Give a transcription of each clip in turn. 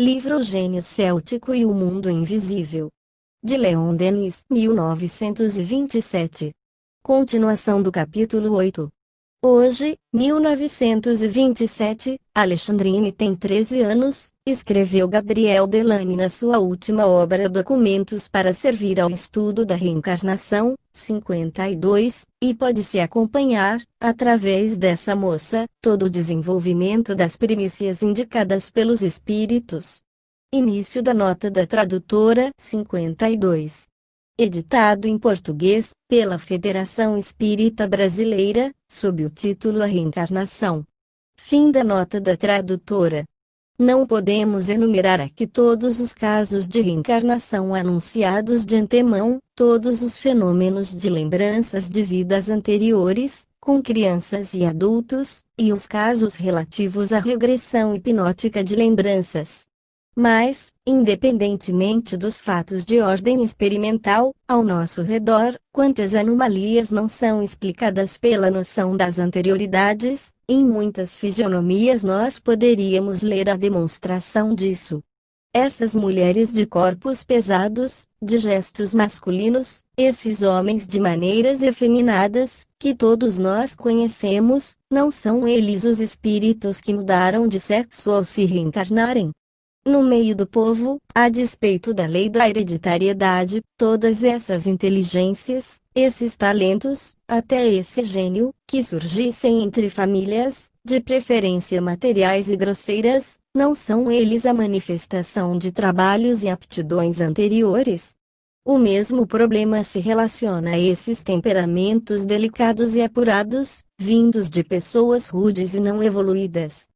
Livro O Gênio Céltico e o Mundo Invisível. De Leon Denis, 1927. Continuação do capítulo 8. Hoje, 1927, Alexandrine tem 13 anos, escreveu Gabriel Delany na sua última obra Documentos para servir ao estudo da reencarnação, 52, e pode-se acompanhar, através dessa moça, todo o desenvolvimento das primícias indicadas pelos espíritos. Início da nota da tradutora, 52. Editado em português, pela Federação Espírita Brasileira, sob o título A Reencarnação. Fim da nota da tradutora. Não podemos enumerar aqui todos os casos de reencarnação anunciados de antemão, todos os fenômenos de lembranças de vidas anteriores, com crianças e adultos, e os casos relativos à regressão hipnótica de lembranças. Mas, independentemente dos fatos de ordem experimental, ao nosso redor, quantas anomalias não são explicadas pela noção das anterioridades, em muitas fisionomias nós poderíamos ler a demonstração disso. Essas mulheres de corpos pesados, de gestos masculinos, esses homens de maneiras efeminadas, que todos nós conhecemos, não são eles os espíritos que mudaram de sexo ao se reencarnarem? No meio do povo, a despeito da lei da hereditariedade, todas essas inteligências, esses talentos, até esse gênio, que surgissem entre famílias, de preferência materiais e grosseiras, não são eles a manifestação de trabalhos e aptidões anteriores? O mesmo problema se relaciona a esses temperamentos delicados e apurados, vindos de pessoas rudes e não evoluídas.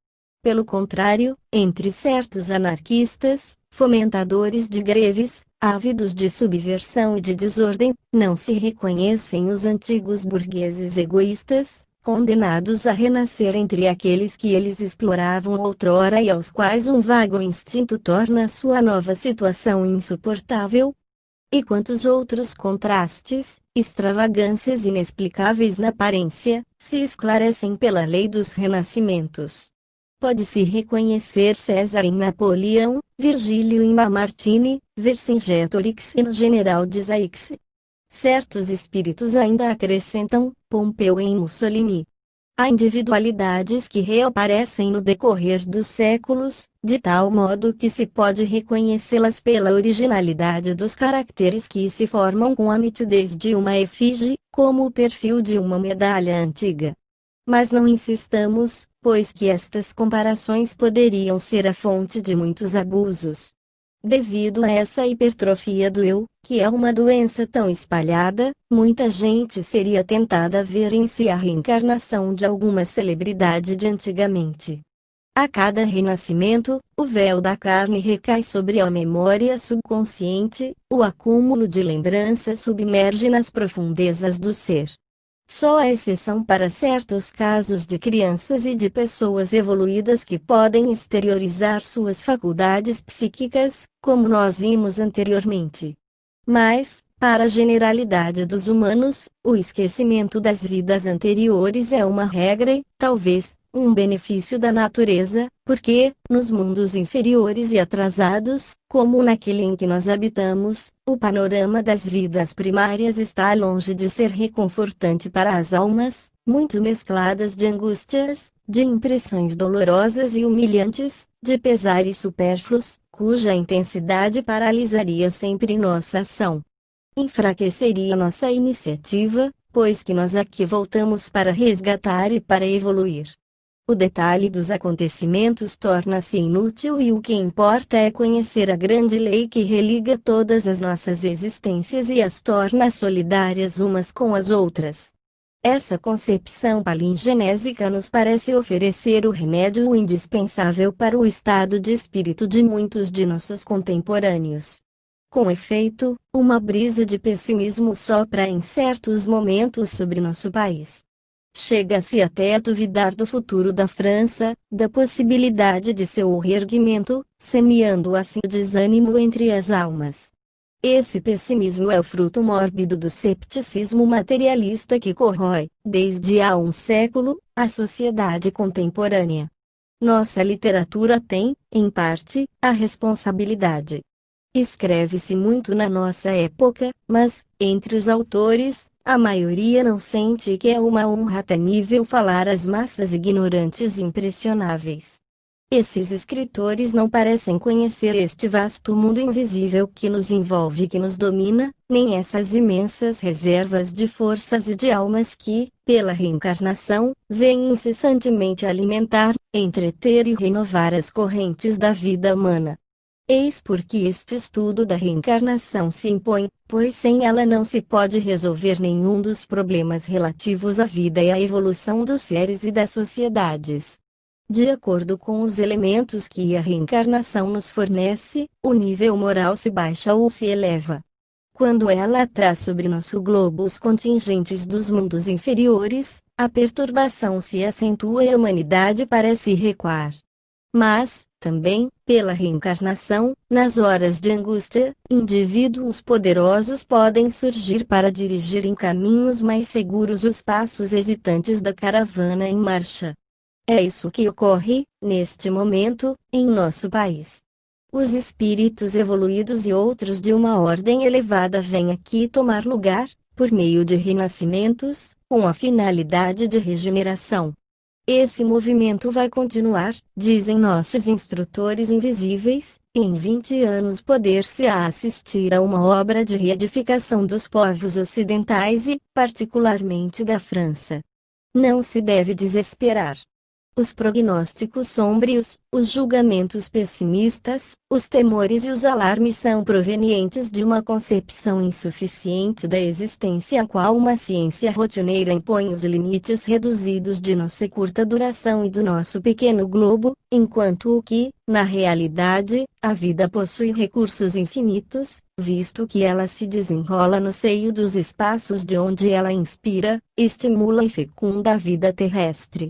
Pelo contrário, entre certos anarquistas, fomentadores de greves, ávidos de subversão e de desordem, não se reconhecem os antigos burgueses egoístas, condenados a renascer entre aqueles que eles exploravam outrora e aos quais um vago instinto torna sua nova situação insuportável? E quantos outros contrastes, extravagâncias inexplicáveis na aparência, se esclarecem pela lei dos renascimentos? Pode-se reconhecer César em Napoleão, Virgílio em Lamartine, Vercingetorix no General de Saix. Certos espíritos ainda acrescentam, Pompeu em Mussolini. Há individualidades que reaparecem no decorrer dos séculos, de tal modo que se pode reconhecê-las pela originalidade dos caracteres que se formam com a nitidez de uma efígie, como o perfil de uma medalha antiga. Mas não insistamos, pois que estas comparações poderiam ser a fonte de muitos abusos. Devido a essa hipertrofia do eu, que é uma doença tão espalhada, muita gente seria tentada a ver em si a reencarnação de alguma celebridade de antigamente. A cada renascimento, o véu da carne recai sobre a memória subconsciente, o acúmulo de lembranças submerge nas profundezas do ser. Só há exceção para certos casos de crianças e de pessoas evoluídas que podem exteriorizar suas faculdades psíquicas, como nós vimos anteriormente. Mas, para a generalidade dos humanos, o esquecimento das vidas anteriores é uma regra e, talvez, um benefício da natureza, porque, nos mundos inferiores e atrasados, como naquele em que nós habitamos, o panorama das vidas primárias está longe de ser reconfortante para as almas, muito mescladas de angústias, de impressões dolorosas e humilhantes, de pesares supérfluos, cuja intensidade paralisaria sempre nossa ação. Enfraqueceria nossa iniciativa, pois que nós aqui voltamos para resgatar e para evoluir. O detalhe dos acontecimentos torna-se inútil e o que importa é conhecer a grande lei que religa todas as nossas existências e as torna solidárias umas com as outras. Essa concepção palingenésica nos parece oferecer o remédio indispensável para o estado de espírito de muitos de nossos contemporâneos. Com efeito, uma brisa de pessimismo sopra em certos momentos sobre nosso país. Chega-se até a duvidar do futuro da França, da possibilidade de seu reerguimento, semeando assim o desânimo entre as almas. Esse pessimismo é o fruto mórbido do cepticismo materialista que corrói, desde há um século, a sociedade contemporânea. nossa literatura tem, em parte, a responsabilidade. Escreve-se muito na nossa época, mas, entre os autores, a maioria não sente que é uma honra temível falar às massas ignorantes impressionáveis. Esses escritores não parecem conhecer este vasto mundo invisível que nos envolve e que nos domina, nem essas imensas reservas de forças e de almas que, pela reencarnação, vêm incessantemente alimentar, entreter e renovar as correntes da vida humana. Eis porque este estudo da reencarnação se impõe, pois sem ela não se pode resolver nenhum dos problemas relativos à vida e à evolução dos seres e das sociedades. De acordo com os elementos que a reencarnação nos fornece, o nível moral se baixa ou se eleva. Quando ela traz sobre nosso globo os contingentes dos mundos inferiores, a perturbação se acentua e a humanidade parece recuar. Mas, também, pela reencarnação, nas horas de angústia, indivíduos poderosos podem surgir para dirigir em caminhos mais seguros os passos hesitantes da caravana em marcha. É isso que ocorre, neste momento, em nosso país. Os espíritos evoluídos e outros de uma ordem elevada vêm aqui tomar lugar, por meio de renascimentos, com a finalidade de regeneração. Esse movimento vai continuar, dizem nossos instrutores invisíveis, e em 20 anos poder-se-á assistir a uma obra de reedificação dos povos ocidentais e, particularmente da França. Não se deve desesperar. Os prognósticos sombrios, os julgamentos pessimistas, os temores e os alarmes são provenientes de uma concepção insuficiente da existência a qual uma ciência rotineira impõe os limites reduzidos de nossa curta duração e do nosso pequeno globo, enquanto o que, na realidade, a vida possui recursos infinitos, visto que ela se desenrola no seio dos espaços de onde ela inspira, estimula e fecunda a vida terrestre.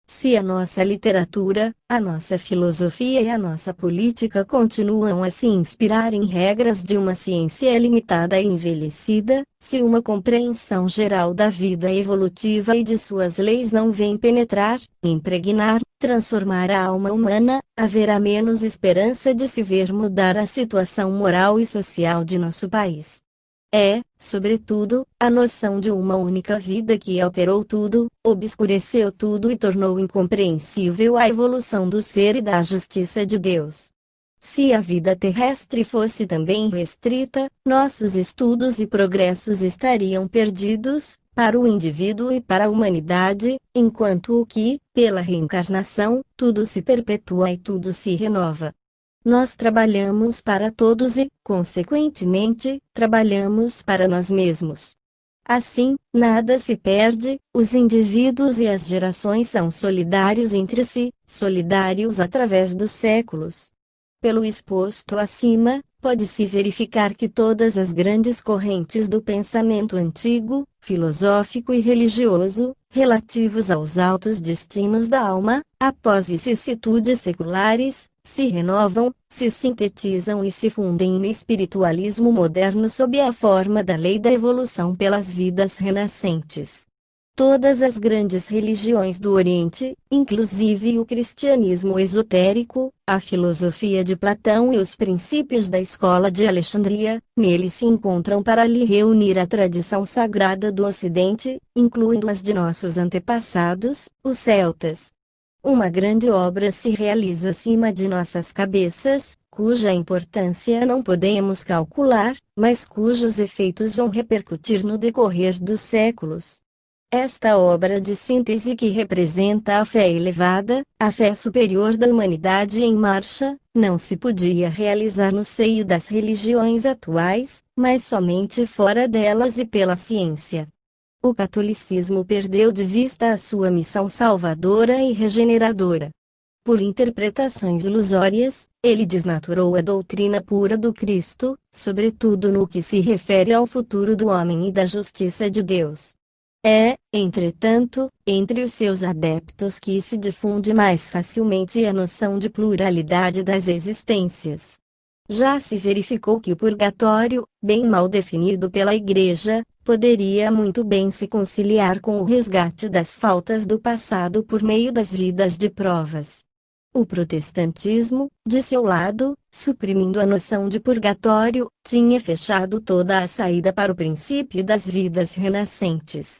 Se a nossa literatura, a nossa filosofia e a nossa política continuam a se inspirar em regras de uma ciência limitada e envelhecida, se uma compreensão geral da vida evolutiva e de suas leis não vem penetrar, impregnar, transformar a alma humana, haverá menos esperança de se ver mudar a situação moral e social de nosso país. É, sobretudo, a noção de uma única vida que alterou tudo, obscureceu tudo e tornou incompreensível a evolução do ser e da justiça de Deus. Se a vida terrestre fosse também restrita, nossos estudos e progressos estariam perdidos, para o indivíduo e para a humanidade, enquanto o que, pela reencarnação, tudo se perpetua e tudo se renova. Nós trabalhamos para todos e, consequentemente, trabalhamos para nós mesmos. Assim, nada se perde, os indivíduos e as gerações são solidários entre si, solidários através dos séculos. Pelo exposto acima, pode-se verificar que todas as grandes correntes do pensamento antigo, filosófico e religioso, relativos aos altos destinos da alma, após vicissitudes seculares, se renovam, se sintetizam e se fundem no espiritualismo moderno sob a forma da lei da evolução pelas vidas renascentes. Todas as grandes religiões do Oriente, inclusive o cristianismo esotérico, a filosofia de Platão e os princípios da escola de Alexandria, nele se encontram para lhe reunir a tradição sagrada do Ocidente, incluindo as de nossos antepassados, os celtas. Uma grande obra se realiza acima de nossas cabeças, cuja importância não podemos calcular, mas cujos efeitos vão repercutir no decorrer dos séculos. Esta obra de síntese que representa a fé elevada, a fé superior da humanidade em marcha, não se podia realizar no seio das religiões atuais, mas somente fora delas e pela ciência. O catolicismo perdeu de vista a sua missão salvadora e regeneradora. Por interpretações ilusórias, ele desnaturou a doutrina pura do Cristo, sobretudo no que se refere ao futuro do homem e da justiça de Deus. É, entretanto, entre os seus adeptos que se difunde mais facilmente a noção de pluralidade das existências. Já se verificou que o purgatório, bem mal definido pela Igreja, poderia muito bem se conciliar com o resgate das faltas do passado por meio das vidas de provas. O protestantismo, de seu lado, suprimindo a noção de purgatório, tinha fechado toda a saída para o princípio das vidas renascentes.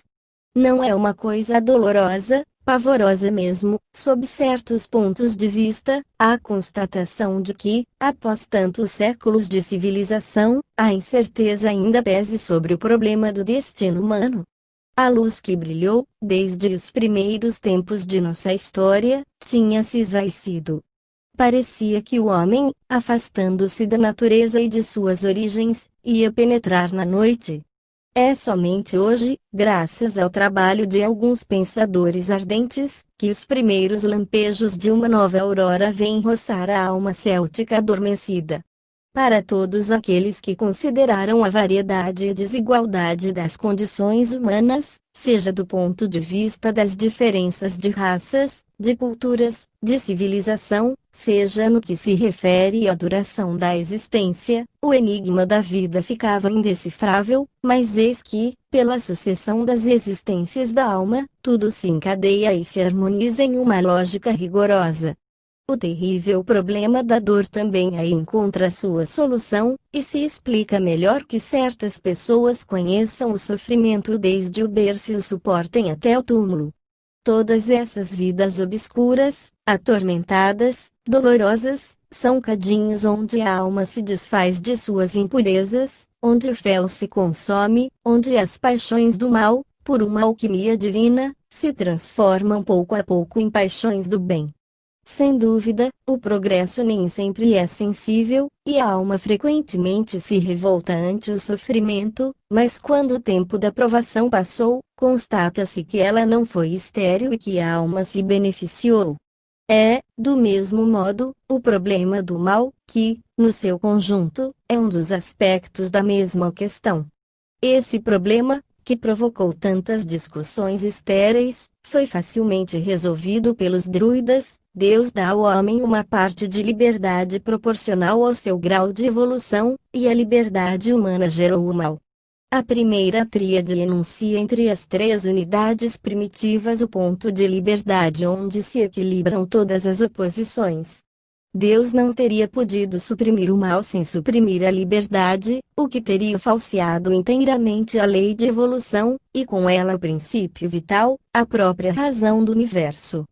Não é uma coisa dolorosa, pavorosa mesmo, sob certos pontos de vista, a constatação de que, após tantos séculos de civilização, a incerteza ainda pese sobre o problema do destino humano? A luz que brilhou, desde os primeiros tempos de nossa história, tinha se esvaecido. Parecia que o homem, afastando-se da natureza e de suas origens, ia penetrar na noite. É somente hoje, graças ao trabalho de alguns pensadores ardentes, que os primeiros lampejos de uma nova aurora vêm roçar a alma céltica adormecida. Para todos aqueles que consideraram a variedade e desigualdade das condições humanas, seja do ponto de vista das diferenças de raças, de culturas, de civilização, seja no que se refere à duração da existência, o enigma da vida ficava indecifrável, mas eis que, pela sucessão das existências da alma, tudo se encadeia e se harmoniza em uma lógica rigorosa. O terrível problema da dor também aí encontra sua solução, e se explica melhor que certas pessoas conheçam o sofrimento desde o berço e o suportem até o túmulo. Todas essas vidas obscuras, atormentadas, dolorosas, são cadinhos onde a alma se desfaz de suas impurezas, onde o fel se consome, onde as paixões do mal, por uma alquimia divina, se transformam pouco a pouco em paixões do bem. Sem dúvida, o progresso nem sempre é sensível, e a alma frequentemente se revolta ante o sofrimento, mas quando o tempo da provação passou, constata-se que ela não foi estéril e que a alma se beneficiou. É, do mesmo modo, o problema do mal, que, no seu conjunto, é um dos aspectos da mesma questão. Esse problema, que provocou tantas discussões estéreis, foi facilmente resolvido pelos druidas. Deus dá ao homem uma parte de liberdade proporcional ao seu grau de evolução, e a liberdade humana gerou o mal. A primeira tríade enuncia entre as três unidades primitivas o ponto de liberdade onde se equilibram todas as oposições. Deus não teria podido suprimir o mal sem suprimir a liberdade, o que teria falseado inteiramente a lei de evolução, e com ela o princípio vital, a própria razão do universo.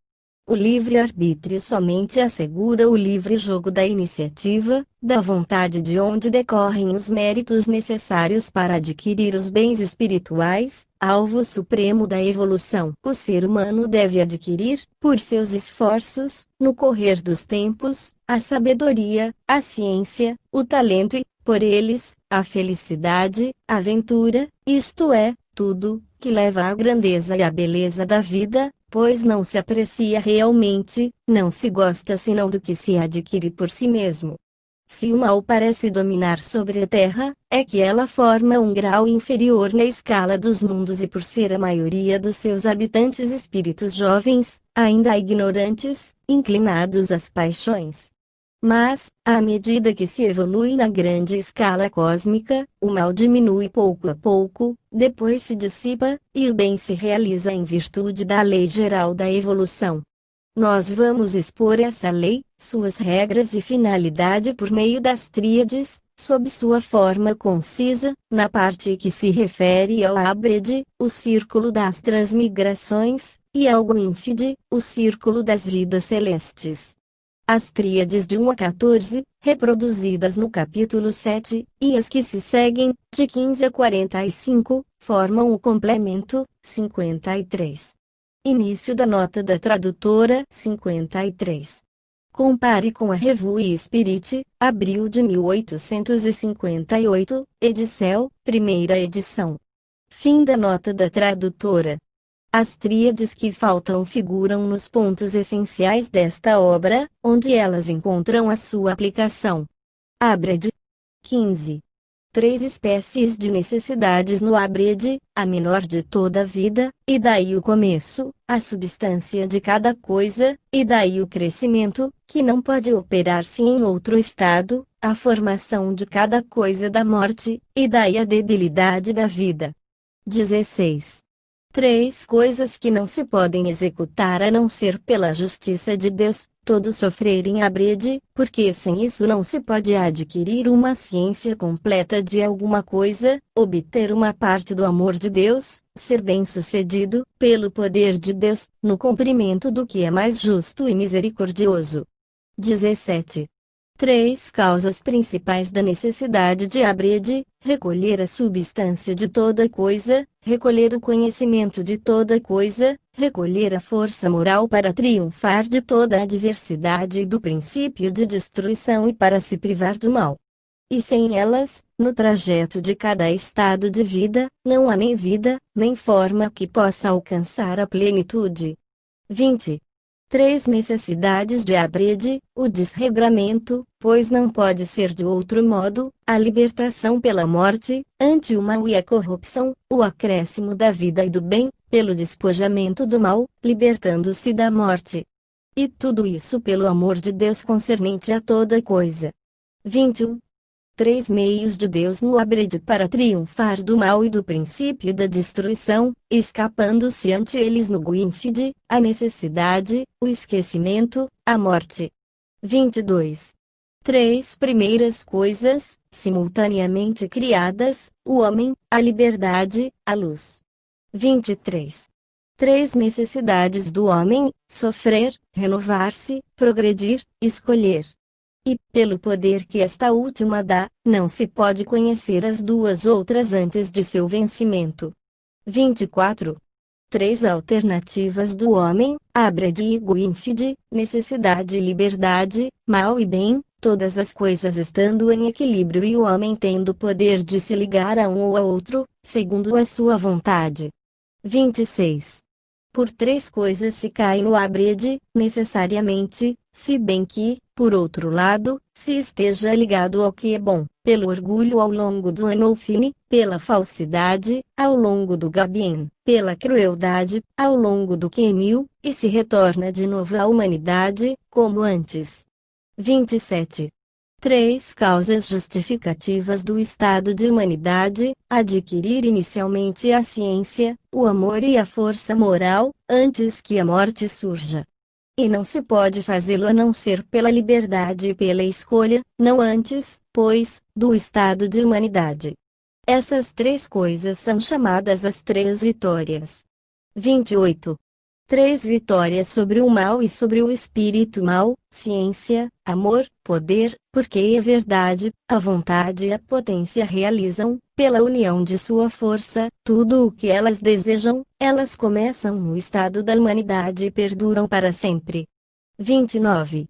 O livre-arbítrio somente assegura o livre jogo da iniciativa, da vontade de onde decorrem os méritos necessários para adquirir os bens espirituais, alvo supremo da evolução. O ser humano deve adquirir, por seus esforços, no correr dos tempos, a sabedoria, a ciência, o talento e, por eles, a felicidade, a ventura, isto é, tudo, que leva à grandeza e à beleza da vida, pois não se aprecia realmente, não se gosta senão do que se adquire por si mesmo. Se o mal parece dominar sobre a Terra, é que ela forma um grau inferior na escala dos mundos e por ser a maioria dos seus habitantes espíritos jovens, ainda ignorantes, inclinados às paixões. Mas, à medida que se evolui na grande escala cósmica, o mal diminui pouco a pouco, depois se dissipa, e o bem se realiza em virtude da lei geral da evolução. Nós vamos expor essa lei, suas regras e finalidade por meio das tríades, sob sua forma concisa, na parte que se refere ao Ábrede, o círculo das transmigrações, e ao Gwynfide, o círculo das vidas celestes. As tríades de 1 a 14, reproduzidas no capítulo 7, e as que se seguem, de 15 a 45, formam o complemento, 53. Início da nota da tradutora, 53. Compare com a Revue Spirit, abril de 1858, Edicel, primeira edição. Fim da nota da tradutora. As tríades que faltam figuram nos pontos essenciais desta obra, onde elas encontram a sua aplicação. Ábrede. 15. 3 espécies de necessidades no Ábrede, a menor de toda a vida, e daí o começo, a substância de cada coisa, e daí o crescimento, que não pode operar-se em outro estado, a formação de cada coisa da morte, e daí a debilidade da vida. 16. 3 coisas que não se podem executar a não ser pela justiça de Deus, todo sofrer em Abrede, porque sem isso não se pode adquirir uma ciência completa de alguma coisa, obter uma parte do amor de Deus, ser bem-sucedido, pelo poder de Deus, no cumprimento do que é mais justo e misericordioso. 17. Três causas principais da necessidade de Abrede: recolher a substância de toda coisa, recolher o conhecimento de toda coisa, recolher a força moral para triunfar de toda a adversidade e do princípio de destruição e para se privar do mal. E sem elas, no trajeto de cada estado de vida, não há nem vida, nem forma que possa alcançar a plenitude. 20. Três necessidades de Abrede: o desregramento, pois não pode ser de outro modo, a libertação pela morte, ante o mal e a corrupção, o acréscimo da vida e do bem, pelo despojamento do mal, libertando-se da morte. E tudo isso pelo amor de Deus concernente a toda coisa. 21. Três meios de Deus no Abrede para triunfar do mal e do princípio da destruição, escapando-se ante eles no Gwynfide: a necessidade, o esquecimento, a morte. 22. Três primeiras coisas, simultaneamente criadas: o homem, a liberdade, a luz. 23. Três necessidades do homem: sofrer, renovar-se, progredir, escolher. E, pelo poder que esta última dá, não se pode conhecer as duas outras antes de seu vencimento. 24. Três alternativas do homem: Abrede e Gwynfide, necessidade e liberdade, mal e bem, todas as coisas estando em equilíbrio e o homem tendo poder de se ligar a um ou a outro, segundo a sua vontade. 26. Por três coisas se cai no Abrede, necessariamente, se bem que, por outro lado, se esteja ligado ao que é bom, pelo orgulho ao longo do Anolfine, pela falsidade, ao longo do Gabien, pela crueldade, ao longo do Quemil, e se retorna de novo à humanidade, como antes. 27. Três causas justificativas do estado de humanidade: adquirir inicialmente a ciência, o amor e a força moral, antes que a morte surja. E não se pode fazê-lo a não ser pela liberdade e pela escolha, não antes, pois, do estado de humanidade. Essas três coisas são chamadas as três vitórias. 28. Três vitórias sobre o mal e sobre o espírito mal: ciência, amor, poder, porque a verdade, a vontade e a potência realizam, pela união de sua força, tudo o que elas desejam. Elas começam no estado da humanidade e perduram para sempre. 29.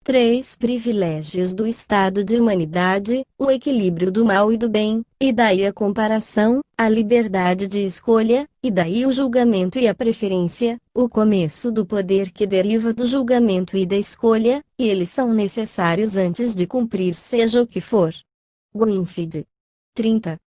Três privilégios do estado de humanidade: o equilíbrio do mal e do bem, e daí a comparação, a liberdade de escolha, e daí o julgamento e a preferência, o começo do poder que deriva do julgamento e da escolha, e eles são necessários antes de cumprir seja o que for. Gwynfide. 30.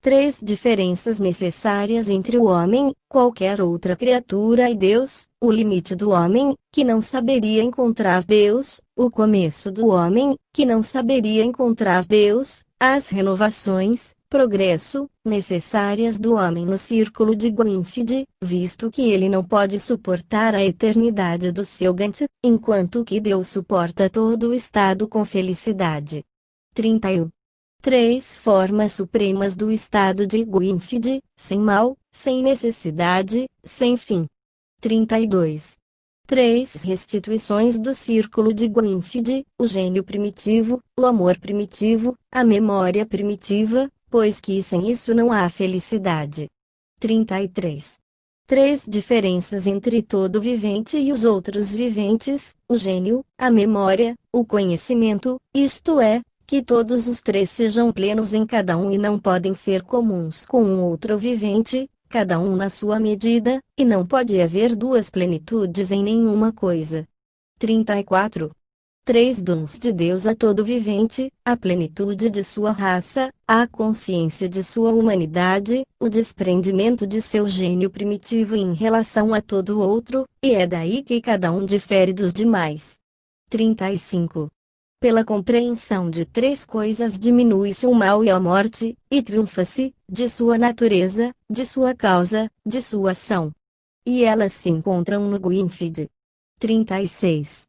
Três diferenças necessárias entre o homem, qualquer outra criatura e Deus: o limite do homem, que não saberia encontrar Deus, o começo do homem, que não saberia encontrar Deus, as renovações, progresso, necessárias do homem no círculo de Gwynfide, visto que ele não pode suportar a eternidade do seu Gante, enquanto que Deus suporta todo o estado com felicidade. 31. Três formas supremas do estado de Gwynfide: sem mal, sem necessidade, sem fim. 32. Três restituições do círculo de Gwynfide: o gênio primitivo, o amor primitivo, a memória primitiva, pois que sem isso não há felicidade. 33. Três diferenças entre todo vivente e os outros viventes: o gênio, a memória, o conhecimento, isto é, que todos os três sejam plenos em cada um e não podem ser comuns com um outro vivente, cada um na sua medida, e não pode haver duas plenitudes em nenhuma coisa. 34. Três dons de Deus a todo vivente: a plenitude de sua raça, a consciência de sua humanidade, o desprendimento de seu gênio primitivo em relação a todo outro, e é daí que cada um difere dos demais. 35. Pela compreensão de três coisas diminui-se o mal e a morte, e triunfa-se, de sua natureza, de sua causa, de sua ação. E elas se encontram no Gwynfide. 36.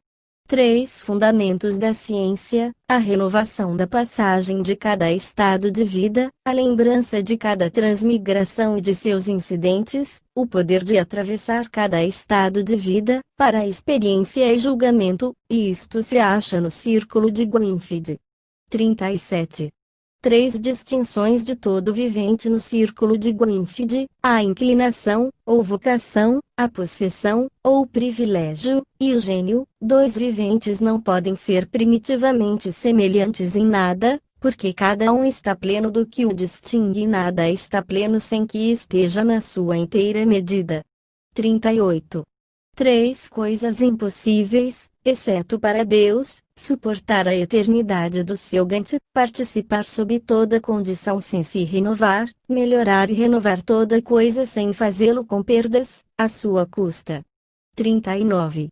3 Fundamentos da ciência: a renovação da passagem de cada estado de vida, a lembrança de cada transmigração e de seus incidentes, o poder de atravessar cada estado de vida, para a experiência e julgamento, e isto se acha no Círculo de Gwynfeld. 37. 3 distinções de todo vivente no Círculo de Gwynfeld: a inclinação, ou vocação, a possessão, ou privilégio, e o gênio. 2 viventes não podem ser primitivamente semelhantes em nada, porque cada um está pleno do que o distingue e nada está pleno sem que esteja na sua inteira medida. 38. 3 coisas impossíveis, exceto para Deus: suportar a eternidade do seu Gante, participar sob toda condição sem se renovar, melhorar e renovar toda coisa sem fazê-lo com perdas, à sua custa. 39.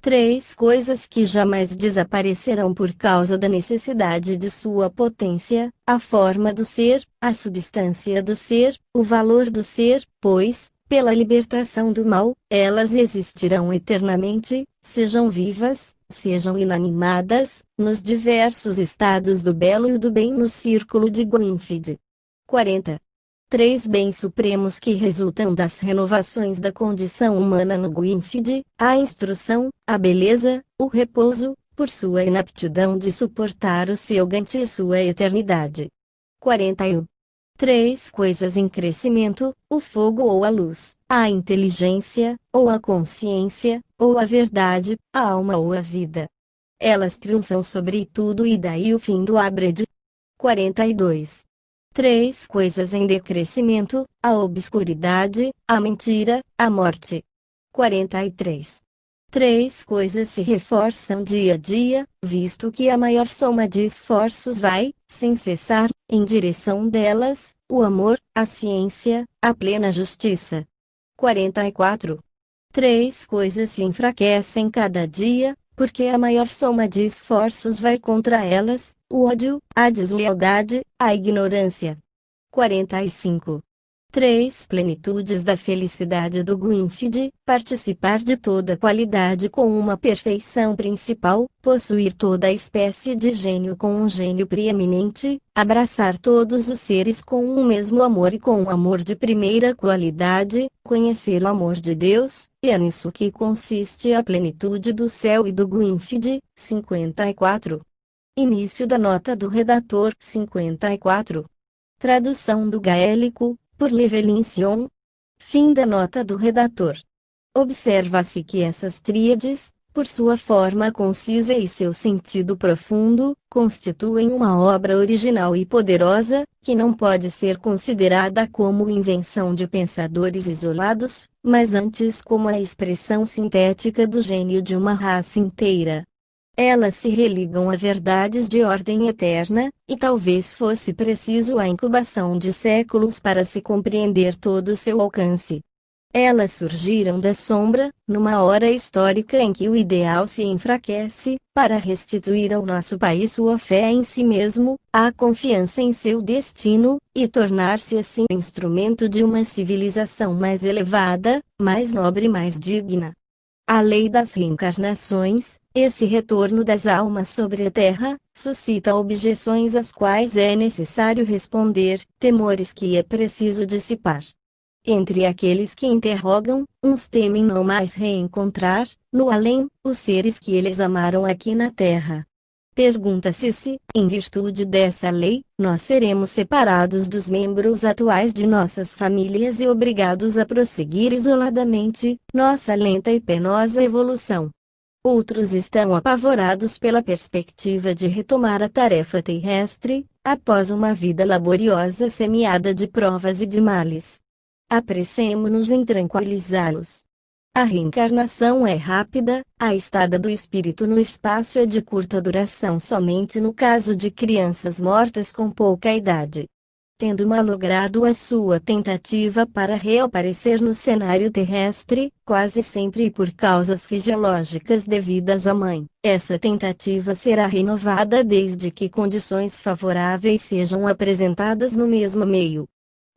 3 coisas que jamais desaparecerão por causa da necessidade de sua potência: a forma do ser, a substância do ser, o valor do ser, pois, pela libertação do mal, elas existirão eternamente, sejam vivas, sejam inanimadas, nos diversos estados do belo e do bem no Círculo de Gwynfeld. 40. 3 bens supremos que resultam das renovações da condição humana no Gwynfeld: a instrução, a beleza, o repouso, por sua inaptidão de suportar o seu Gante e sua eternidade. 41. 3 coisas em crescimento: o fogo ou a luz, a inteligência, ou a consciência, ou a verdade, a alma ou a vida. Elas triunfam sobre tudo e daí o fim do Abred. 42. 3 coisas em decrescimento: a obscuridade, a mentira, a morte. 43. 3 coisas se reforçam dia a dia, visto que a maior soma de esforços vai, sem cessar, em direção delas: o amor, a ciência, a plena justiça. 44. 3 coisas se enfraquecem cada dia, porque a maior soma de esforços vai contra elas: o ódio, a deslealdade, a ignorância. 45. 3 plenitudes da felicidade do Gwynfeld: participar de toda qualidade com uma perfeição principal, possuir toda espécie de gênio com um gênio preeminente, abraçar todos os seres com um mesmo amor e com um amor de primeira qualidade, conhecer o amor de Deus, e é nisso que consiste a plenitude do céu e do Gwynfeld. 54. Início da nota do redator. 54. Tradução do gaélico, por Llewellyn Sion. Fim da nota do redator. Observa-se que essas tríades, por sua forma concisa e seu sentido profundo, constituem uma obra original e poderosa, que não pode ser considerada como invenção de pensadores isolados, mas antes como a expressão sintética do gênio de uma raça inteira. Elas se religam a verdades de ordem eterna, e talvez fosse preciso a incubação de séculos para se compreender todo o seu alcance. Elas surgiram da sombra, numa hora histórica em que o ideal se enfraquece, para restituir ao nosso país sua fé em si mesmo, a confiança em seu destino, e tornar-se assim instrumento de uma civilização mais elevada, mais nobre e mais digna. A lei das reencarnações, esse retorno das almas sobre a terra, suscita objeções às quais é necessário responder, temores que é preciso dissipar. Entre aqueles que interrogam, uns temem não mais reencontrar, no além, os seres que eles amaram aqui na terra. Pergunta-se se, em virtude dessa lei, nós seremos separados dos membros atuais de nossas famílias e obrigados a prosseguir isoladamente nossa lenta e penosa evolução. Outros estão apavorados pela perspectiva de retomar a tarefa terrestre, após uma vida laboriosa semeada de provas e de males. Apressemo-nos em tranquilizá-los. A reencarnação é rápida, a estada do espírito no espaço é de curta duração somente no caso de crianças mortas com pouca idade. Tendo malogrado a sua tentativa para reaparecer no cenário terrestre, quase sempre por causas fisiológicas devidas à mãe, essa tentativa será renovada desde que condições favoráveis sejam apresentadas no mesmo meio.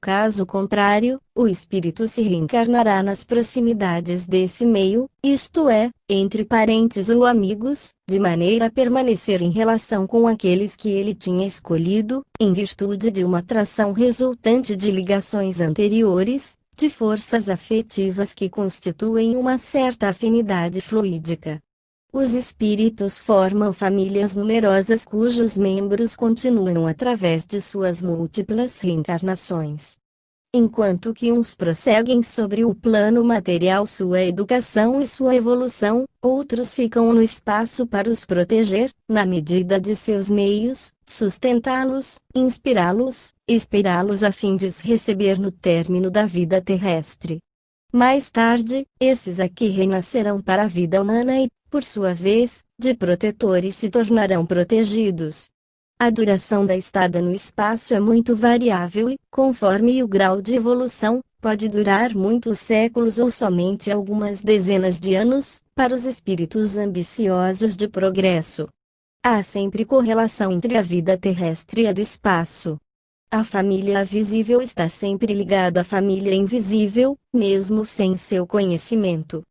Caso contrário, o espírito se reencarnará nas proximidades desse meio, isto é, entre parentes ou amigos, de maneira a permanecer em relação com aqueles que ele tinha escolhido, em virtude de uma atração resultante de ligações anteriores, de forças afetivas que constituem uma certa afinidade fluídica. Os espíritos formam famílias numerosas cujos membros continuam através de suas múltiplas reencarnações. Enquanto que uns prosseguem sobre o plano material sua educação e sua evolução, outros ficam no espaço para os proteger, na medida de seus meios, sustentá-los, inspirá-los, esperá-los a fim de os receber no término da vida terrestre. Mais tarde, esses aqui renascerão para a vida humana e, por sua vez, de protetores se tornarão protegidos. A duração da estada no espaço é muito variável e, conforme o grau de evolução, pode durar muitos séculos ou somente algumas dezenas de anos, para os espíritos ambiciosos de progresso. Há sempre correlação entre a vida terrestre e a do espaço. A família visível está sempre ligada à família invisível, mesmo sem seu conhecimento.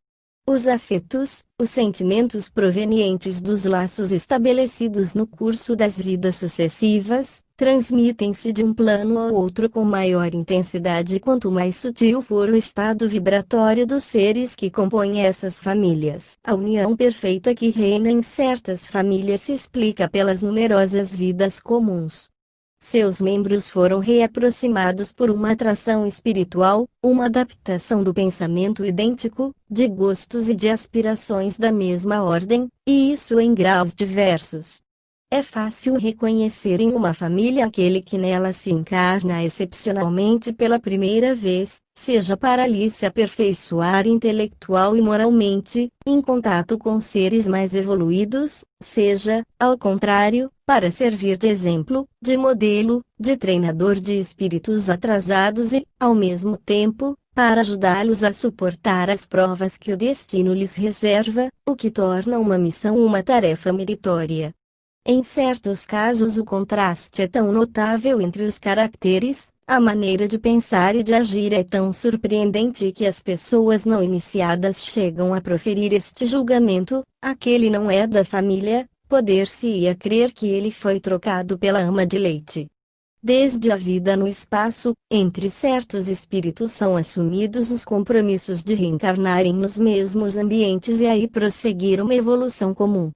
Os afetos, os sentimentos provenientes dos laços estabelecidos no curso das vidas sucessivas, transmitem-se de um plano ao outro com maior intensidade quanto mais sutil for o estado vibratório dos seres que compõem essas famílias. A união perfeita que reina em certas famílias se explica pelas numerosas vidas comuns. Seus membros foram reaproximados por uma atração espiritual, uma adaptação do pensamento idêntico, de gostos e de aspirações da mesma ordem, e isso em graus diversos. É fácil reconhecer em uma família aquele que nela se encarna excepcionalmente pela primeira vez, seja para ali se aperfeiçoar intelectual e moralmente, em contato com seres mais evoluídos, seja, ao contrário, para servir de exemplo, de modelo, de treinador de espíritos atrasados e, ao mesmo tempo, para ajudá-los a suportar as provas que o destino lhes reserva, o que torna uma missão uma tarefa meritória. Em certos casos o contraste é tão notável entre os caracteres, a maneira de pensar e de agir é tão surpreendente que as pessoas não iniciadas chegam a proferir este julgamento: aquele não é da família, poder-se-ia crer que ele foi trocado pela ama de leite. Desde a vida no espaço, entre certos espíritos são assumidos os compromissos de reencarnarem nos mesmos ambientes e aí prosseguir uma evolução comum.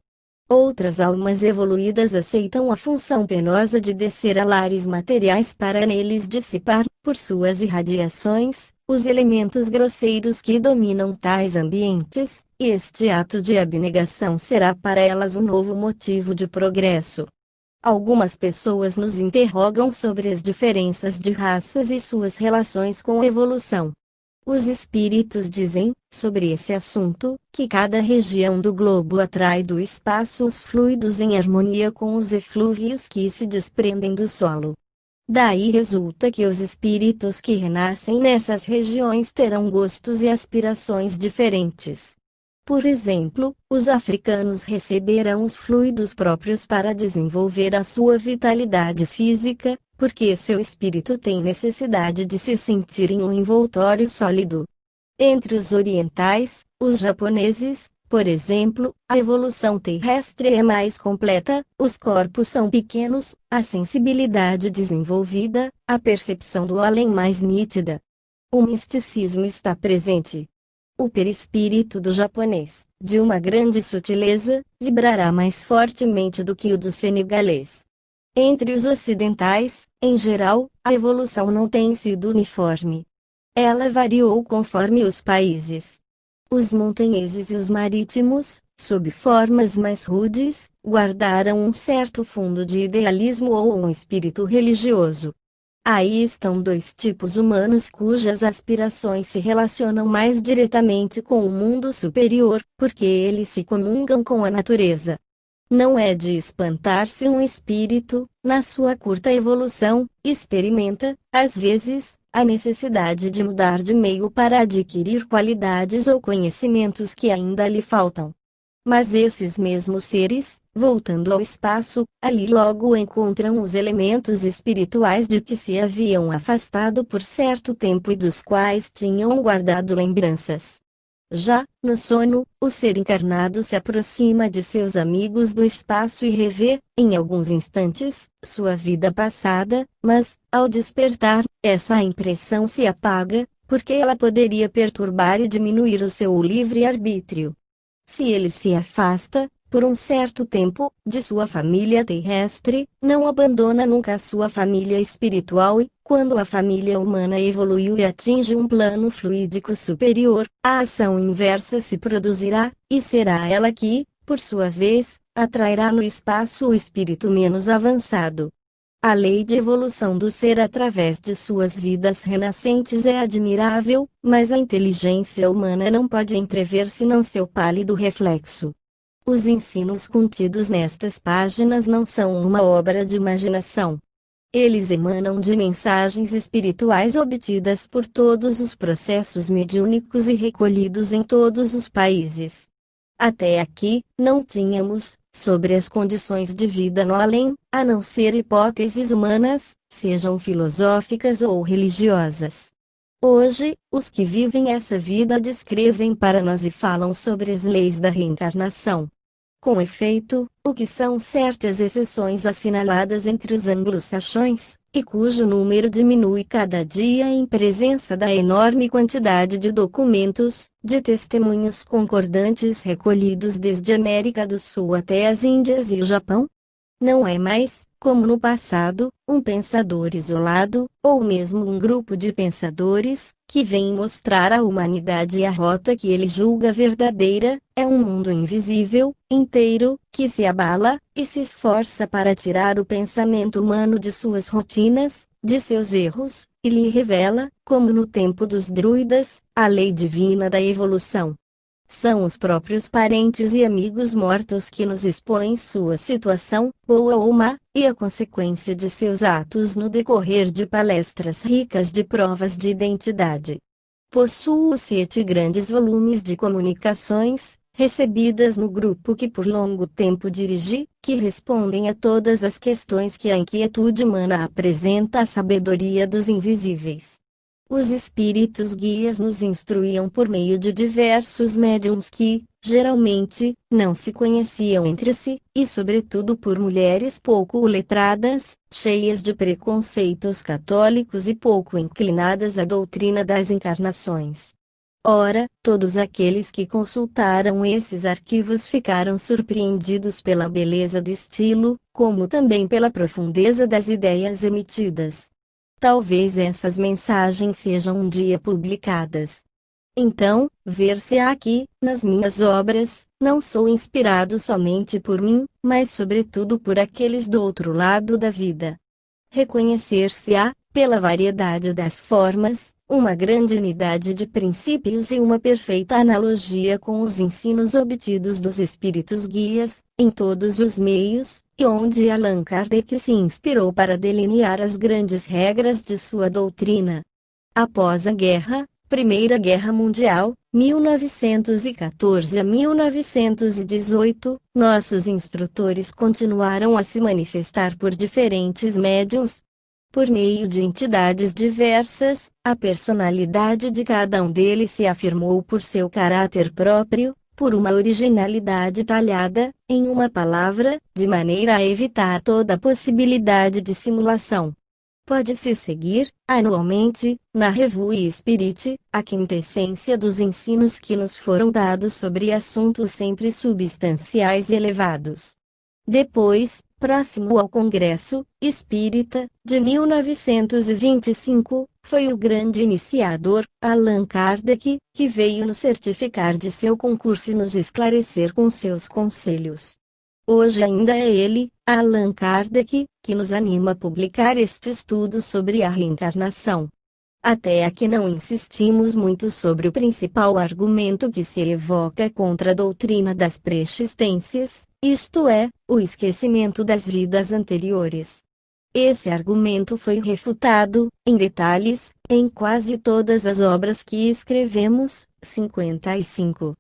Outras almas evoluídas aceitam a função penosa de descer a lares materiais para neles dissipar, por suas irradiações, os elementos grosseiros que dominam tais ambientes, e este ato de abnegação será para elas um novo motivo de progresso. Algumas pessoas nos interrogam sobre as diferenças de raças e suas relações com a evolução. Os espíritos dizem, sobre esse assunto, que cada região do globo atrai do espaço os fluidos em harmonia com os eflúvios que se desprendem do solo. Daí resulta que os espíritos que renascem nessas regiões terão gostos e aspirações diferentes. Por exemplo, os africanos receberão os fluidos próprios para desenvolver a sua vitalidade física, porque seu espírito tem necessidade de se sentir em um envoltório sólido. Entre os orientais, os japoneses, por exemplo, a evolução terrestre é mais completa, os corpos são pequenos, a sensibilidade desenvolvida, a percepção do além mais nítida. O misticismo está presente. O perispírito do japonês, de uma grande sutileza, vibrará mais fortemente do que o do senegalês. Entre os ocidentais, em geral, a evolução não tem sido uniforme. Ela variou conforme os países. Os montanheses e os marítimos, sob formas mais rudes, guardaram um certo fundo de idealismo ou um espírito religioso. Aí estão dois tipos humanos cujas aspirações se relacionam mais diretamente com o mundo superior, porque eles se comungam com a natureza. Não é de espantar se um espírito, na sua curta evolução, experimenta, às vezes, a necessidade de mudar de meio para adquirir qualidades ou conhecimentos que ainda lhe faltam. Mas esses mesmos seres, voltando ao espaço, ali logo encontram os elementos espirituais de que se haviam afastado por certo tempo e dos quais tinham guardado lembranças. Já, no sono, o ser encarnado se aproxima de seus amigos do espaço e revê, em alguns instantes, sua vida passada, mas, ao despertar, essa impressão se apaga, porque ela poderia perturbar e diminuir o seu livre-arbítrio. Se ele se afasta, por um certo tempo, de sua família terrestre, não abandona nunca a sua família espiritual e, quando a família humana evoluiu e atinge um plano fluídico superior, a ação inversa se produzirá, e será ela que, por sua vez, atrairá no espaço o espírito menos avançado. A lei de evolução do ser através de suas vidas renascentes é admirável, mas a inteligência humana não pode entrever senão seu pálido reflexo. Os ensinos contidos nestas páginas não são uma obra de imaginação. Eles emanam de mensagens espirituais obtidas por todos os processos mediúnicos e recolhidos em todos os países. Até aqui, não tínhamos, sobre as condições de vida no além, a não ser hipóteses humanas, sejam filosóficas ou religiosas. Hoje, os que vivem essa vida descrevem para nós e falam sobre as leis da reencarnação. Com efeito, o que são certas exceções assinaladas entre os anglo-saxões, e cujo número diminui cada dia em presença da enorme quantidade de documentos, de testemunhos concordantes recolhidos desde a América do Sul até as Índias e o Japão? Não é mais, como no passado, um pensador isolado, ou mesmo um grupo de pensadores, que vem mostrar à humanidade a rota que ele julga verdadeira, é um mundo invisível, inteiro, que se abala, e se esforça para tirar o pensamento humano de suas rotinas, de seus erros, e lhe revela, como no tempo dos druidas, a lei divina da evolução. São os próprios parentes e amigos mortos que nos expõem sua situação, boa ou má, e a consequência de seus atos no decorrer de palestras ricas de provas de identidade. Possuo 7 grandes volumes de comunicações, recebidas no grupo que por longo tempo dirigi, que respondem a todas as questões que a inquietude humana apresenta à sabedoria dos invisíveis. Os espíritos guias nos instruíam por meio de diversos médiuns que, geralmente, não se conheciam entre si, e sobretudo por mulheres pouco letradas, cheias de preconceitos católicos e pouco inclinadas à doutrina das encarnações. Ora, todos aqueles que consultaram esses arquivos ficaram surpreendidos pela beleza do estilo, como também pela profundeza das ideias emitidas. Talvez essas mensagens sejam um dia publicadas. Então, ver-se-á aqui, nas minhas obras, não sou inspirado somente por mim, mas sobretudo por aqueles do outro lado da vida. Reconhecer-se-á, pela variedade das formas, uma grande unidade de princípios e uma perfeita analogia com os ensinos obtidos dos espíritos guias, em todos os meios, e onde Allan Kardec se inspirou para delinear as grandes regras de sua doutrina. Após a guerra, Primeira Guerra Mundial, 1914 a 1918, nossos instrutores continuaram a se manifestar por diferentes médiuns. Por meio de entidades diversas, a personalidade de cada um deles se afirmou por seu caráter próprio, por uma originalidade talhada, em uma palavra, de maneira a evitar toda possibilidade de simulação. Pode-se seguir, anualmente, na Revue Spirit, a quintessência dos ensinos que nos foram dados sobre assuntos sempre substanciais e elevados. Depois, próximo ao Congresso Espírita, de 1925, foi o grande iniciador, Allan Kardec, que veio nos certificar de seu concurso e nos esclarecer com seus conselhos. Hoje ainda é ele, Allan Kardec, que nos anima a publicar este estudo sobre a reencarnação. Até aqui não insistimos muito sobre o principal argumento que se evoca contra a doutrina das preexistências, isto é, o esquecimento das vidas anteriores. Esse argumento foi refutado, em detalhes, em quase todas as obras que escrevemos, 55.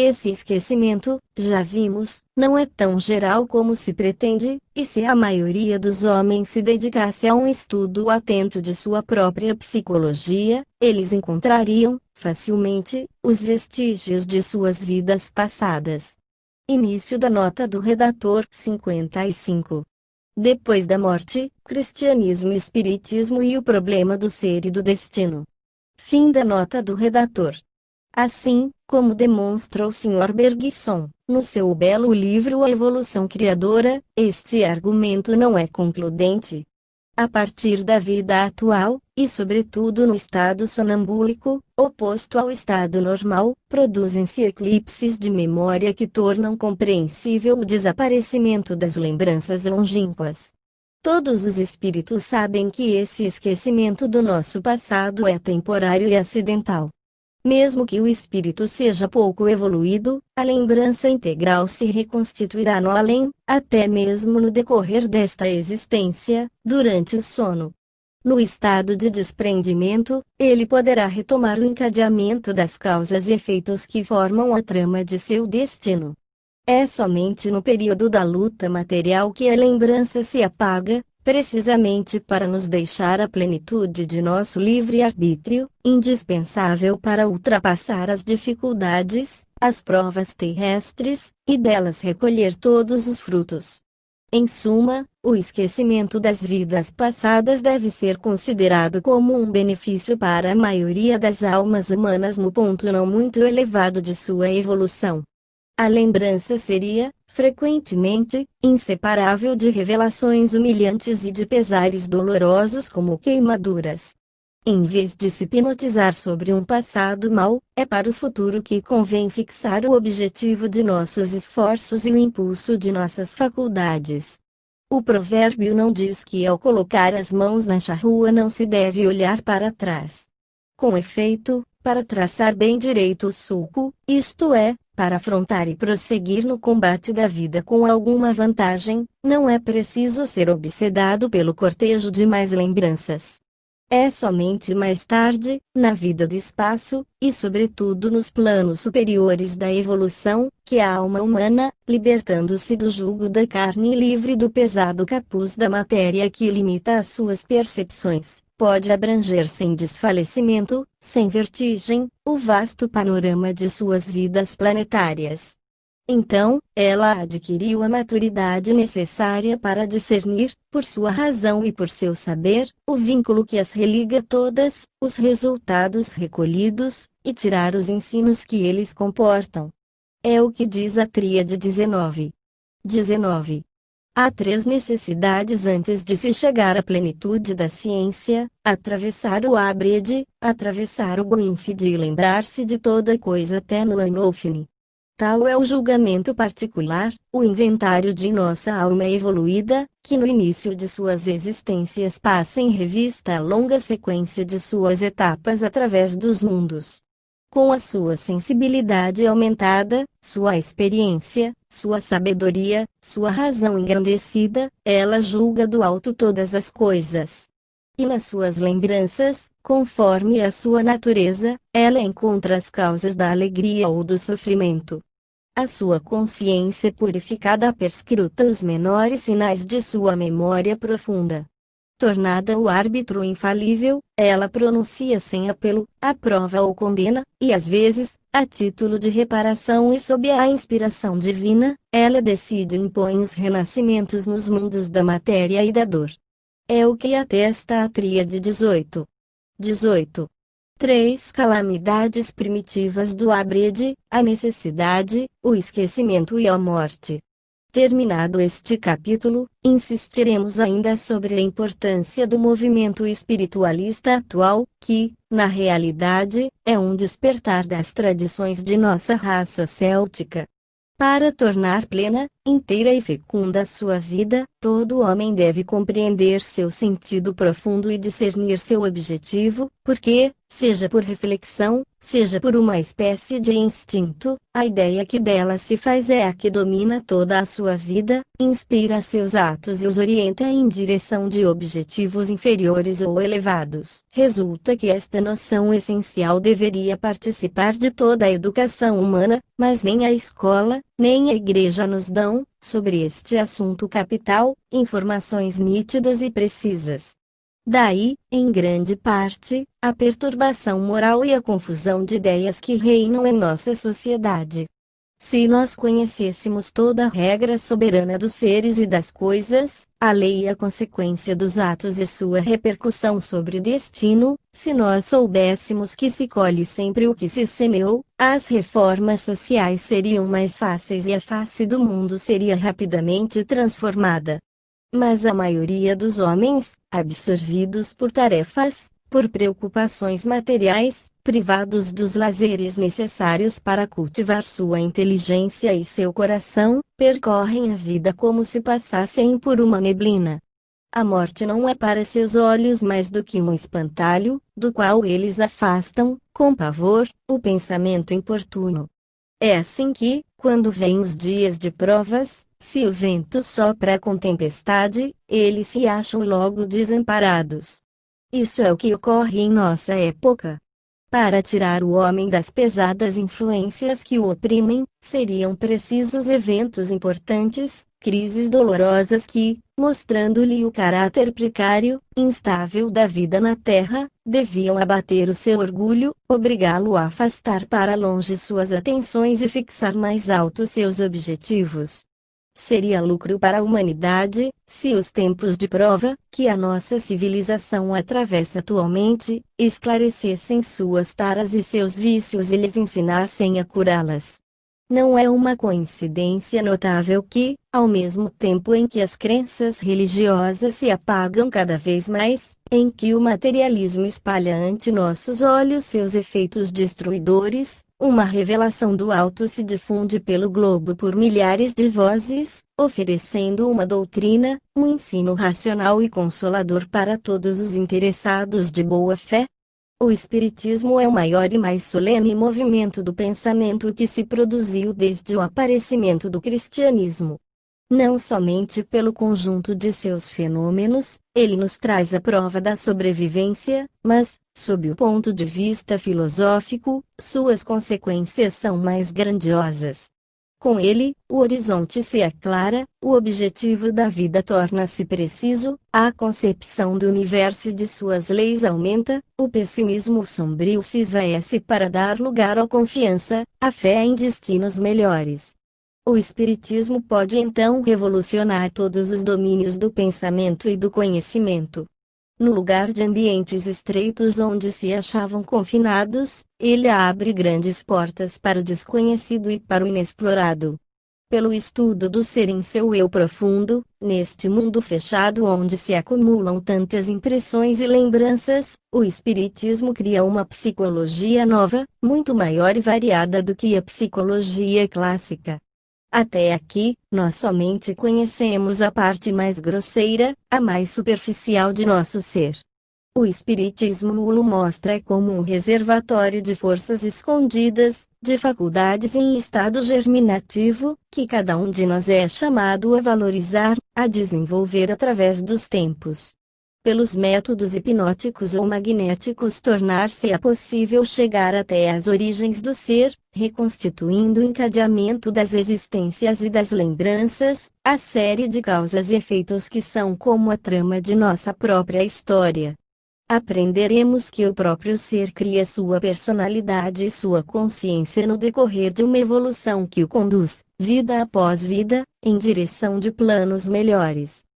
Esse esquecimento, já vimos, não é tão geral como se pretende, e se a maioria dos homens se dedicasse a um estudo atento de sua própria psicologia, eles encontrariam, facilmente, os vestígios de suas vidas passadas. Início da nota do redator 55. Depois da morte, cristianismo e espiritismo e o problema do ser e do destino. Fim da nota do redator. Assim, como demonstra o Sr. Bergson, no seu belo livro A Evolução Criadora, este argumento não é concludente. A partir da vida atual, e sobretudo no estado sonambúlico, oposto ao estado normal, produzem-se eclipses de memória que tornam compreensível o desaparecimento das lembranças longínquas. Todos os espíritos sabem que esse esquecimento do nosso passado é temporário e acidental. Mesmo que o espírito seja pouco evoluído, a lembrança integral se reconstituirá no além, até mesmo no decorrer desta existência, durante o sono. No estado de desprendimento, ele poderá retomar o encadeamento das causas e efeitos que formam a trama de seu destino. É somente no período da luta material que a lembrança se apaga, precisamente para nos deixar a plenitude de nosso livre-arbítrio, indispensável para ultrapassar as dificuldades, as provas terrestres, e delas recolher todos os frutos. Em suma, o esquecimento das vidas passadas deve ser considerado como um benefício para a maioria das almas humanas no ponto não muito elevado de sua evolução. A lembrança seria, frequentemente, inseparável de revelações humilhantes e de pesares dolorosos como queimaduras. Em vez de se hipnotizar sobre um passado mau, é para o futuro que convém fixar o objetivo de nossos esforços e o impulso de nossas faculdades. O provérbio não diz que ao colocar as mãos na charrua não se deve olhar para trás. Com efeito, para traçar bem direito o sulco, isto é, para afrontar e prosseguir no combate da vida com alguma vantagem, não é preciso ser obsedado pelo cortejo de mais lembranças. É somente mais tarde, na vida do espaço, e sobretudo nos planos superiores da evolução, que a alma humana, libertando-se do jugo da carne e livre do pesado capuz da matéria que limita as suas percepções, pode abranger sem desfalecimento, sem vertigem, o vasto panorama de suas vidas planetárias. Então, ela adquiriu a maturidade necessária para discernir, por sua razão e por seu saber, o vínculo que as religa todas, os resultados recolhidos, e tirar os ensinos que eles comportam. É o que diz a Tríade 19. 19. Há três necessidades antes de se chegar à plenitude da ciência: atravessar o Ábrede, atravessar o Gwynfide e lembrar-se de toda coisa tênue e nofne. Tal é o julgamento particular, o inventário de nossa alma evoluída, que no início de suas existências passa em revista a longa sequência de suas etapas através dos mundos. Com a sua sensibilidade aumentada, sua experiência, sua sabedoria, sua razão engrandecida, ela julga do alto todas as coisas. E nas suas lembranças, conforme a sua natureza, ela encontra as causas da alegria ou do sofrimento. A sua consciência purificada perscruta os menores sinais de sua memória profunda. Tornada o árbitro infalível, ela pronuncia sem apelo, aprova ou condena, e às vezes, a título de reparação e sob a inspiração divina, ela decide e impõe os renascimentos nos mundos da matéria e da dor. É o que atesta a Tríade 18. 18. Três calamidades primitivas do Ábrede: a necessidade, o esquecimento e a morte. Terminado este capítulo, insistiremos ainda sobre a importância do movimento espiritualista atual, que, na realidade, é um despertar das tradições de nossa raça céltica. Para tornar plena, inteira e fecunda sua vida, todo homem deve compreender seu sentido profundo e discernir seu objetivo, porque, Seja por reflexão, seja por uma espécie de instinto, a ideia que dela se faz é a que domina toda a sua vida, inspira seus atos e os orienta em direção de objetivos inferiores ou elevados. Resulta que esta noção essencial deveria participar de toda a educação humana, mas nem a escola, nem a igreja nos dão, sobre este assunto capital, informações nítidas e precisas. Daí, em grande parte, a perturbação moral e a confusão de ideias que reinam em nossa sociedade. Se nós conhecêssemos toda a regra soberana dos seres e das coisas, a lei e a consequência dos atos e sua repercussão sobre o destino, se nós soubéssemos que se colhe sempre o que se semeou, as reformas sociais seriam mais fáceis e a face do mundo seria rapidamente transformada. Mas a maioria dos homens, absorvidos por tarefas, por preocupações materiais, privados dos lazeres necessários para cultivar sua inteligência e seu coração, percorrem a vida como se passassem por uma neblina. A morte não é para seus olhos mais do que um espantalho, do qual eles afastam, com pavor, o pensamento importuno. É assim que, quando vêm os dias de provas, se o vento sopra com tempestade, eles se acham logo desamparados. Isso é o que ocorre em nossa época. Para tirar o homem das pesadas influências que o oprimem, seriam precisos eventos importantes, crises dolorosas que, mostrando-lhe o caráter precário, instável da vida na terra, deviam abater o seu orgulho, obrigá-lo a afastar para longe suas atenções e fixar mais alto seus objetivos. Seria lucro para a humanidade, se os tempos de prova, que a nossa civilização atravessa atualmente, esclarecessem suas taras e seus vícios e lhes ensinassem a curá-las. Não é uma coincidência notável que, ao mesmo tempo em que as crenças religiosas se apagam cada vez mais, em que o materialismo espalha ante nossos olhos seus efeitos destruidores, uma revelação do alto se difunde pelo globo por milhares de vozes, oferecendo uma doutrina, um ensino racional e consolador para todos os interessados de boa fé. O Espiritismo é o maior e mais solene movimento do pensamento que se produziu desde o aparecimento do cristianismo. Não somente pelo conjunto de seus fenômenos, ele nos traz a prova da sobrevivência, mas, sob o ponto de vista filosófico, suas consequências são mais grandiosas. Com ele, o horizonte se aclara, o objetivo da vida torna-se preciso, a concepção do universo e de suas leis aumenta, o pessimismo sombrio se esvaece para dar lugar à confiança, à fé em destinos melhores. O Espiritismo pode então revolucionar todos os domínios do pensamento e do conhecimento. No lugar de ambientes estreitos onde se achavam confinados, ele abre grandes portas para o desconhecido e para o inexplorado. Pelo estudo do ser em seu eu profundo, neste mundo fechado onde se acumulam tantas impressões e lembranças, o Espiritismo cria uma psicologia nova, muito maior e variada do que a psicologia clássica. Até aqui, nós somente conhecemos a parte mais grosseira, a mais superficial de nosso ser. O Espiritismo o mostra como um reservatório de forças escondidas, de faculdades em estado germinativo, que cada um de nós é chamado a valorizar, a desenvolver através dos tempos. Pelos métodos hipnóticos ou magnéticos tornar-se-á possível chegar até as origens do ser, reconstituindo o encadeamento das existências e das lembranças, a série de causas e efeitos que são como a trama de nossa própria história. Aprenderemos que o próprio ser cria sua personalidade e sua consciência no decorrer de uma evolução que o conduz, vida após vida, em direção de planos melhores.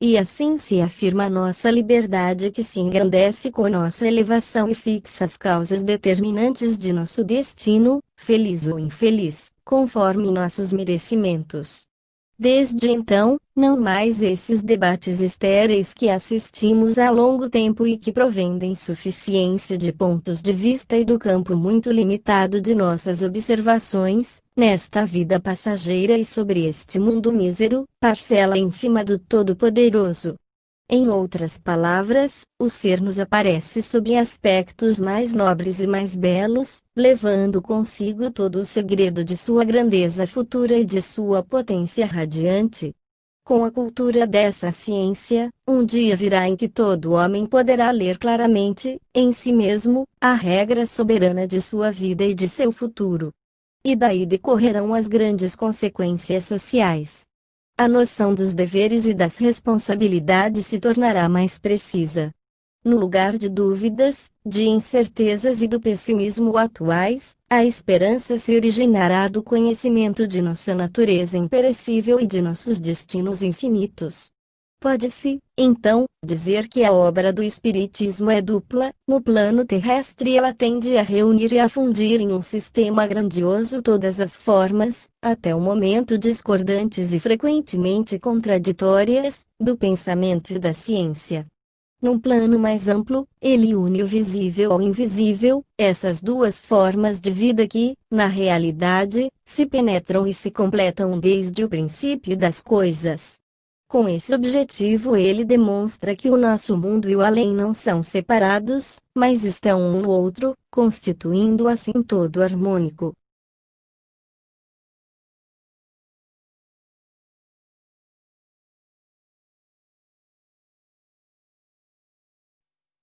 E assim se afirma a nossa liberdade que se engrandece com nossa elevação e fixa as causas determinantes de nosso destino, feliz ou infeliz, conforme nossos merecimentos. Desde então, não mais esses debates estéreis que assistimos há longo tempo e que provêm da insuficiência de pontos de vista e do campo muito limitado de nossas observações, nesta vida passageira e sobre este mundo mísero, parcela ínfima do Todo-Poderoso. Em outras palavras, o ser nos aparece sob aspectos mais nobres e mais belos, levando consigo todo o segredo de sua grandeza futura e de sua potência radiante. Com a cultura dessa ciência, um dia virá em que todo homem poderá ler claramente, em si mesmo, a regra soberana de sua vida e de seu futuro. E daí decorrerão as grandes consequências sociais. A noção dos deveres e das responsabilidades se tornará mais precisa. No lugar de dúvidas, de incertezas e do pessimismo atuais, a esperança se originará do conhecimento de nossa natureza imperecível e de nossos destinos infinitos. Pode-se, então, dizer que a obra do Espiritismo é dupla. No plano terrestre ela tende a reunir e a fundir em um sistema grandioso todas as formas, até o momento discordantes e frequentemente contraditórias, do pensamento e da ciência. Num plano mais amplo, ele une o visível ao invisível, essas duas formas de vida que, na realidade, se penetram e se completam desde o princípio das coisas. Com esse objetivo ele demonstra que o nosso mundo e o além não são separados, mas estão um no outro, constituindo assim um todo harmônico.